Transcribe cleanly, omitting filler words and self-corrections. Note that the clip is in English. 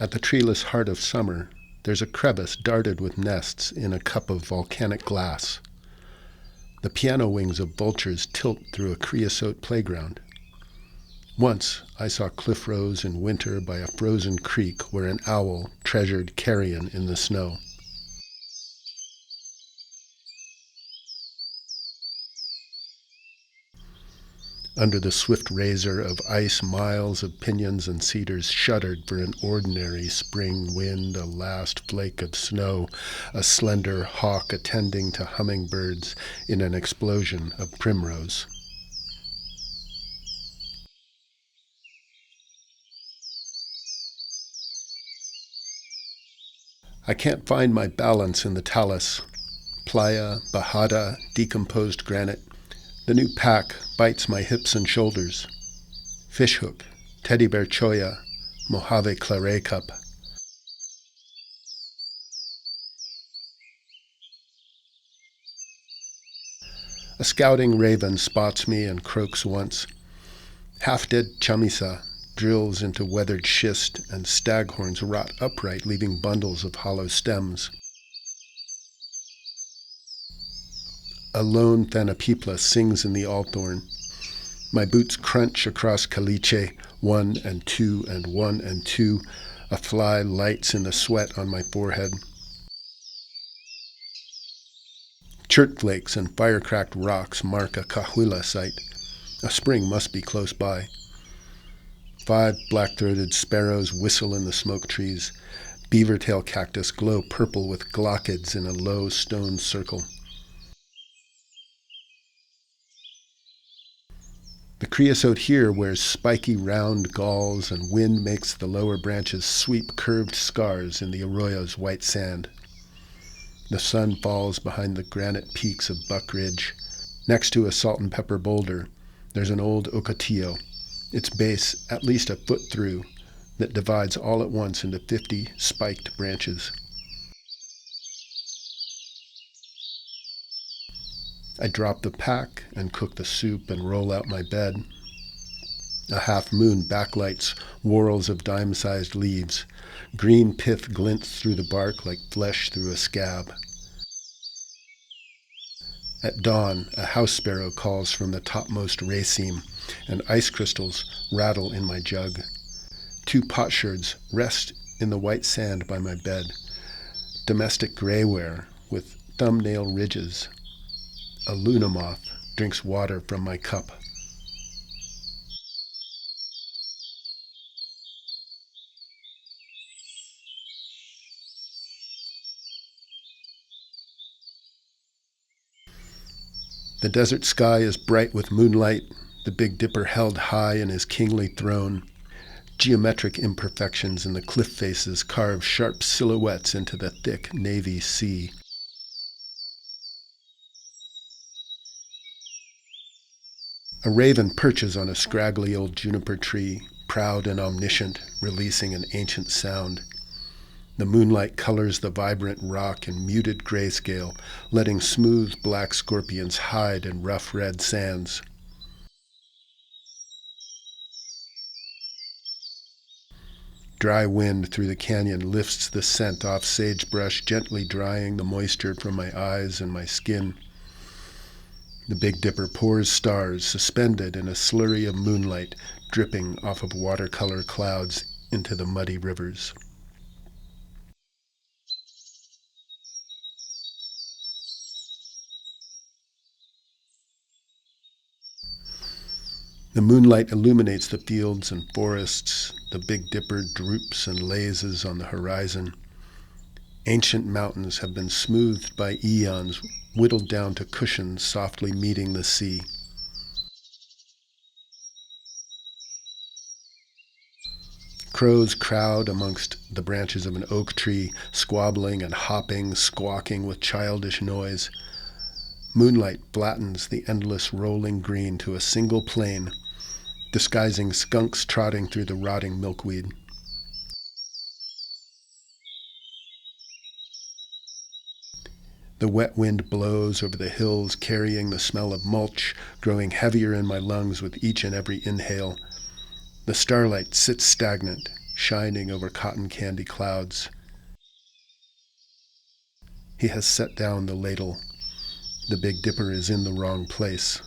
At the treeless heart of summer, there's a crevice darted with nests in a cup of volcanic glass. The piano wings of vultures tilt through a creosote playground. Once I saw cliff rows in winter by a frozen creek where an owl treasured carrion in the snow. Under the swift razor of ice, miles of pinyons and cedars shuddered for an ordinary spring wind, a last flake of snow, a slender hawk attending to hummingbirds in an explosion of primrose. I can't find my balance in the talus. Playa, bajada, decomposed granite. The new pack bites my hips and shoulders. Fishhook, teddy bear choya, Mojave claret cup. A scouting raven spots me and croaks once. Half-dead chamisa drills into weathered schist, and staghorns rot upright, leaving bundles of hollow stems. A lone thanapipla sings in the althorn. My boots crunch across caliche, 1 and 2 and 1 and 2. A fly lights in the sweat on my forehead. Chert flakes and fire-cracked rocks mark a cahuilla site. A spring must be close by. 5 black-throated sparrows whistle in the smoke trees. Beaver-tail cactus glow purple with glaucids in a low stone circle. The creosote here wears spiky round galls, and wind makes the lower branches sweep curved scars in the arroyo's white sand. The sun falls behind the granite peaks of Buck Ridge. Next to a salt and pepper boulder, there's an old ocotillo, its base at least a foot through, that divides all at once into 50 spiked branches. I drop the pack and cook the soup and roll out my bed. A half-moon backlights whorls of dime-sized leaves. Green pith glints through the bark like flesh through a scab. At dawn, a house sparrow calls from the topmost raceme, and ice crystals rattle in my jug. 2 potsherds rest in the white sand by my bed. Domestic grayware with thumbnail ridges. A luna moth drinks water from my cup. The desert sky is bright with moonlight, the Big Dipper held high in his kingly throne. Geometric imperfections in the cliff faces carve sharp silhouettes into the thick navy sea. A raven perches on a scraggly old juniper tree, proud and omniscient, releasing an ancient sound. The moonlight colors the vibrant rock in muted grayscale, letting smooth black scorpions hide in rough red sands. Dry wind through the canyon lifts the scent off sagebrush, gently drying the moisture from my eyes and my skin. The Big Dipper pours stars suspended in a slurry of moonlight, dripping off of watercolor clouds into the muddy rivers. The moonlight illuminates the fields and forests. The Big Dipper droops and lazes on the horizon. Ancient mountains have been smoothed by eons, whittled down to cushions softly meeting the sea. Crows crowd amongst the branches of an oak tree, squabbling and hopping, squawking with childish noise. Moonlight flattens the endless rolling green to a single plain, disguising skunks trotting through the rotting milkweed. The wet wind blows over the hills, carrying the smell of mulch, growing heavier in my lungs with each and every inhale. The starlight sits stagnant, shining over cotton candy clouds. He has set down the ladle. The Big Dipper is in the wrong place.